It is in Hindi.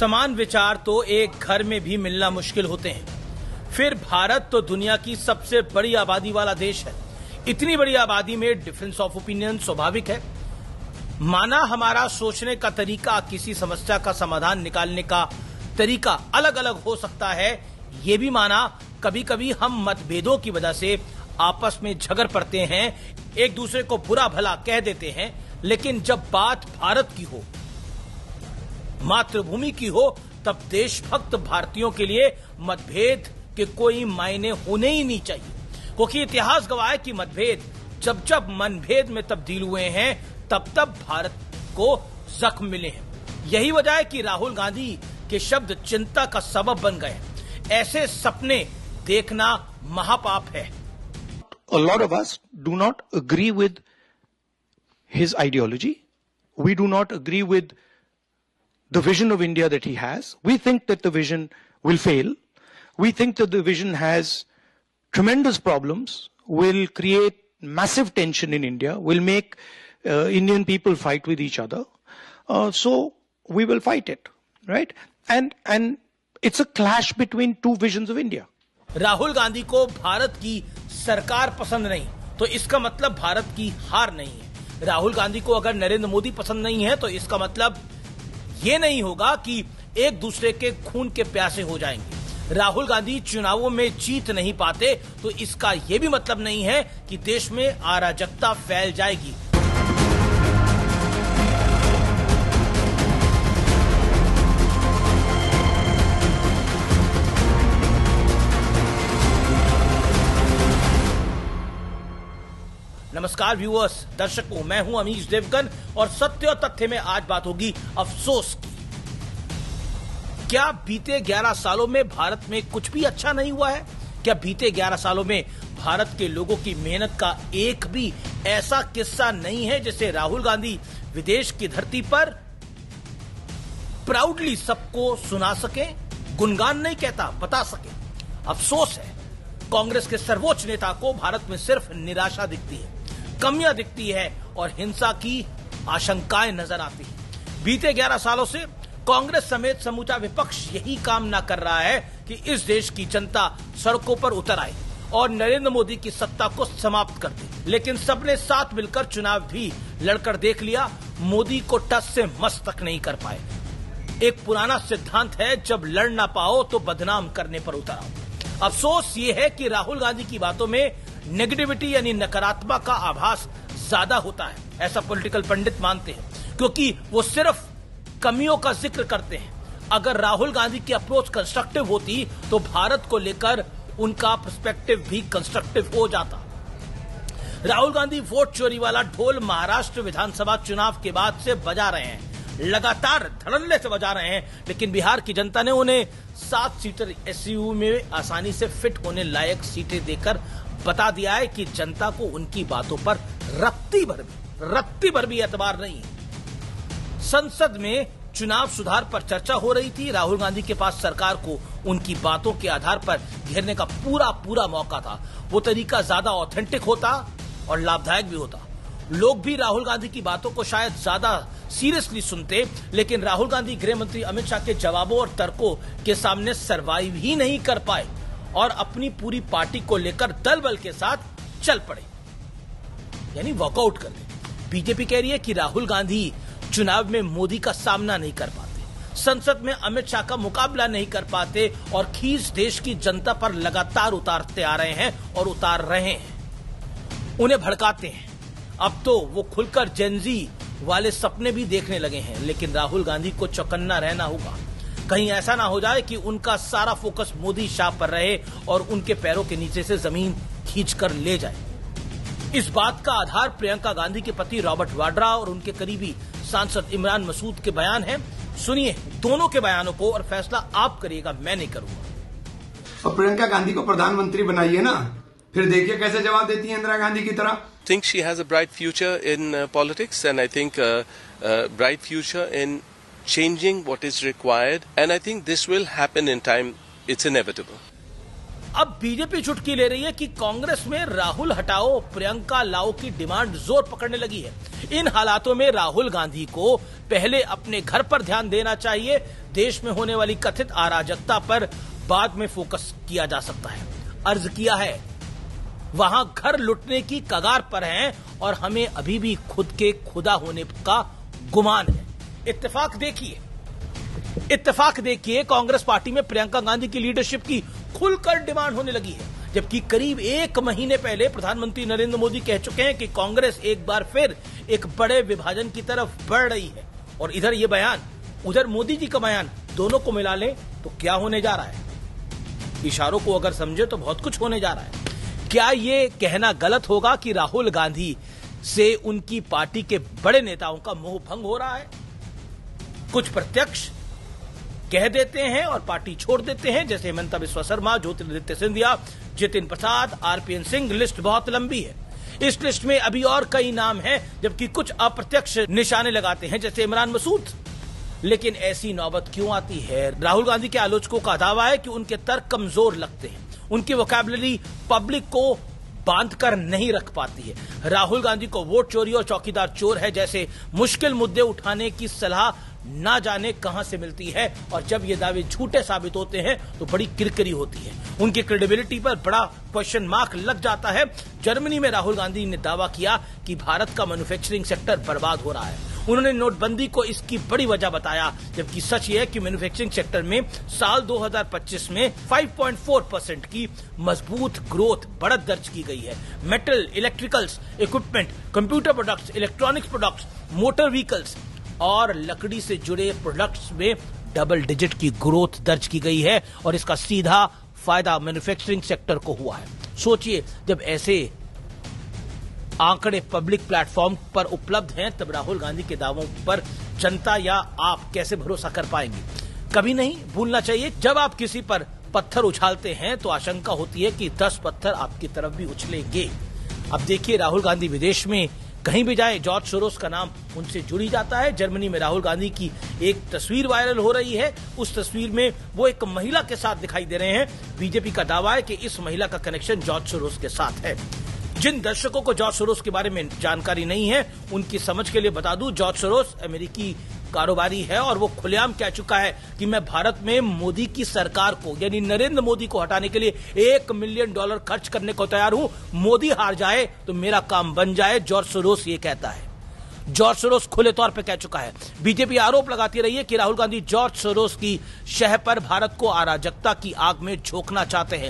समान विचार तो एक घर में भी मिलना मुश्किल होते हैं। फिर भारत तो दुनिया की सबसे बड़ी आबादी वाला देश है। इतनी बड़ी आबादी में डिफरेंस ऑफ ओपिनियन स्वाभाविक है। माना हमारा सोचने का तरीका, किसी समस्या का समाधान निकालने का तरीका अलग अलग हो सकता है, ये भी माना कभी कभी हम मतभेदों की वजह से आपस में झगड़ पड़ते हैं, एक दूसरे को बुरा भला कह देते हैं। लेकिन जब बात भारत की हो, मातृभूमि की हो, तब देशभक्त भारतीयों के लिए मतभेद के कोई मायने होने ही नहीं चाहिए, क्योंकि इतिहास गवाह है कि मतभेद जब जब मनभेद में तब्दील हुए हैं तब तब भारत को जख्म मिले हैं। यही वजह है कि राहुल गांधी के शब्द चिंता का सबब बन गए। ऐसे सपने देखना महापाप है। A lot of us do not agree with his ideology. We do not agree with the vision of India that he has. We think that the vision will fail. We think that the vision has tremendous problems, will create massive tension in India, will make Indian people fight with each other. So we will fight it, right? And it's a clash between two visions of India. Rahul Gandhi को भारत की सरकार पसंद नहीं तो इसका मतलब भारत की हार नहीं है। राहुल गांधी को अगर नरेंद्र मोदी पसंद नहीं है तो इसका मतलब ये नहीं होगा कि एक दूसरे के खून के प्यासे हो जाएंगे। राहुल गांधी चुनावों में जीत नहीं पाते तो इसका यह भी मतलब नहीं है कि देश में अराजकता फैल जाएगी। नमस्कार व्यूअर्स, दर्शकों, मैं हूं अमीश देवगन और सत्य और तथ्य में आज बात होगी अफसोस की। क्या बीते 11 सालों में भारत में कुछ भी अच्छा नहीं हुआ है? क्या बीते 11 सालों में भारत के लोगों की मेहनत का एक भी ऐसा किस्सा नहीं है जिसे राहुल गांधी विदेश की धरती पर प्राउडली सबको सुना सके? गुणगान नहीं कहता, बता सके। अफसोस है, कांग्रेस के सर्वोच्च नेता को भारत में सिर्फ निराशा दिखती है, कमियां दिखती है और हिंसा की आशंकाएं नजर आती हैं। बीते 11 सालों से कांग्रेस समेत समूचा विपक्ष यही कामना कर रहा है कि इस देश की जनता सड़कों पर उतर आए और नरेंद्र मोदी की सत्ता को समाप्त कर दे। लेकिन सबने साथ मिलकर चुनाव भी लड़कर देख लिया, मोदी को टस से मस तक नहीं कर पाए। एक पुराना सिद्धांत है, जब लड़ ना पाओ तो बदनाम करने पर उतर आओ। अफसोस ये है कि राहुल गांधी की बातों में नेगेटिविटी यानी नकारात्मक का आभास ज्यादा होता है, ऐसा पॉलिटिकल पंडित मानते हैं, क्योंकि वो सिर्फ कमियों का जिक्र करते हैं। अगर राहुल गांधी की अप्रोच कंस्ट्रक्टिव होती तो भारत को लेकर उनका पर्सपेक्टिव भी कंस्ट्रक्टिव हो जाता। राहुल गांधी वोट चोरी वाला ढोल महाराष्ट्र विधानसभा चुनाव के बाद से बजा रहे हैं, लगातार धड़ल्ले से बजा रहे हैं, लेकिन बिहार की जनता ने उन्हें 7 सीटर एसयू में आसानी से फिट होने लायक सीटें देकर बता दिया है कि जनता को उनकी बातों पर रत्ती भर भी एतबार नहीं है। संसद में चुनाव सुधार पर चर्चा हो रही थी। राहुल गांधी के पास सरकार को उनकी बातों के आधार पर घेरने का पूरा मौका था। वो तरीका ज्यादा ऑथेंटिक होता और लाभदायक भी होता। लोग भी राहुल गांधी की बातों को शायद ज्यादा सीरियसली सुनते, लेकिन राहुल गांधी गृह मंत्री अमित शाह के जवाबों और तर्कों के सामने सरवाइव ही नहीं कर पाए और अपनी पूरी पार्टी को लेकर दल बल के साथ चल पड़े, यानी वॉकआउट कर दे। बीजेपी कह रही है कि राहुल गांधी चुनाव में मोदी का सामना नहीं कर पाते, संसद में अमित शाह का मुकाबला नहीं कर पाते और खींच देश की जनता पर लगातार उतारते आ रहे हैं और उतार रहे हैं, उन्हें भड़काते हैं। अब तो वो खुलकर जेनजी वाले सपने भी देखने लगे हैं। लेकिन राहुल गांधी को चौकन्ना रहना होगा, कहीं ऐसा ना हो जाए कि उनका सारा फोकस मोदी शाह पर रहे और उनके पैरों के नीचे से जमीन खींचकर ले जाए। इस बात का आधार प्रियंका गांधी के पति रॉबर्ट वाड्रा और उनके करीबी सांसद इमरान मसूद के बयान हैं। सुनिए दोनों के बयानों को और फैसला आप करिएगा, मैं नहीं करूंगा। और प्रियंका गांधी को प्रधानमंत्री बनाइए ना, फिर देखिए कैसे जवाब देती है इंदिरा गांधी की तरह। I think she has a bright future in politics, and I think bright future in changing what is required, and I think this will happen in time. It's inevitable. अब बीजेपी चुटकी ले रही है कि कांग्रेस में राहुल हटाओ प्रियंका लाओ की डिमांड जोर पकड़ने लगी है। इन हालातों में राहुल गांधी को पहले अपने घर पर ध्यान देना चाहिए। देश में होने वाली कथित अराजकता पर बाद में फोकस किया जा सकता है। अर्ज किया है, वहां घर लुटने की कगार पर हैं और हमें अभी भी खुद के खुदा होने का गुमान है। इत्तेफाक देखिए, कांग्रेस पार्टी में प्रियंका गांधी की लीडरशिप की खुलकर डिमांड होने लगी है, जबकि करीब 1 महीने पहले प्रधानमंत्री नरेंद्र मोदी कह चुके हैं कि कांग्रेस एक बार फिर एक बड़े विभाजन की तरफ बढ़ रही है। और इधर ये बयान, उधर मोदी जी का बयान, दोनों को मिला लें तो क्या होने जा रहा है? इशारों को अगर समझे तो बहुत कुछ होने जा रहा है। क्या ये कहना गलत होगा कि राहुल गांधी से उनकी पार्टी के बड़े नेताओं का मोह भंग हो रहा है? कुछ प्रत्यक्ष कह देते हैं और पार्टी छोड़ देते हैं, जैसे हेमंता बिस्वा शर्मा, ज्योतिरादित्य सिंधिया, जितिन प्रसाद, आरपीएन सिंह। लिस्ट बहुत लंबी है। इस लिस्ट में अभी और कई नाम हैं, जबकि कुछ अप्रत्यक्ष निशाने लगाते हैं, जैसे इमरान मसूद। लेकिन ऐसी नौबत क्यों आती है? राहुल गांधी के आलोचकों का दावा है कि उनके तर्क कमजोर लगते हैं, उनकी वोकैबुलरी पब्लिक को बांध कर नहीं रख पाती है। राहुल गांधी को वोट चोरी और चौकीदार चोर है जैसे मुश्किल मुद्दे उठाने की सलाह ना जाने कहां से मिलती है, और जब ये दावे झूठे साबित होते हैं तो बड़ी किरकिरी होती है। उनकी क्रेडिबिलिटी पर बड़ा क्वेश्चन मार्क लग जाता है। जर्मनी में राहुल गांधी ने दावा किया कि भारत का मैन्युफैक्चरिंग सेक्टर बर्बाद हो रहा है। उन्होंने नोटबंदी को इसकी बड़ी वजह बताया, जबकि सच यह है कि मैन्युफैक्चरिंग सेक्टर में साल 2025 में 5.4% की मजबूत ग्रोथ बढ़त दर्ज की गई है। Metal, electricals, equipment, computer products, electronics products, motor vehicles और लकड़ी से जुड़े प्रोडक्ट्स में डबल डिजिट की ग्रोथ दर्ज की गई है, और इसका सीधा फायदा मैन्युफैक्चरिंग सेक्टर को हुआ है। सोचिए, जब ऐसे आंकड़े पब्लिक प्लेटफॉर्म पर उपलब्ध हैं, तब राहुल गांधी के दावों पर जनता या आप कैसे भरोसा कर पाएंगे? कभी नहीं भूलना चाहिए, जब आप किसी पर पत्थर उछालते हैं तो आशंका होती है कि 10 पत्थर आपकी तरफ भी उछलेंगे। अब देखिए, राहुल गांधी विदेश में कहीं भी जाए, जॉर्ज सोरोस का नाम उनसे जुड़ी जाता है। जर्मनी में राहुल गांधी की एक तस्वीर वायरल हो रही है। उस तस्वीर में वो एक महिला के साथ दिखाई दे रहे हैं। बीजेपी का दावा है कि इस महिला का कनेक्शन जॉर्ज सोरोस के साथ है। जिन दर्शकों को जॉर्ज सोरोस के बारे में जानकारी नहीं है, उनकी समझ के लिए बता दूं, जॉर्ज सोरोस अमेरिकी कारोबारी है और वो खुलेआम कह चुका है कि मैं भारत में मोदी की सरकार को, यानी नरेंद्र मोदी को हटाने के लिए $1 मिलियन खर्च करने को तैयार हूं। मोदी हार जाए तो मेरा काम बन जाए, जॉर्ज सोरोस ये कहता है। जॉर्ज सोरोस खुले तौर पे कह चुका है। बीजेपी आरोप लगाती रही है कि राहुल गांधी जॉर्ज सोरोस की शह पर भारत को अराजकता की आग में झोंकना चाहते हैं।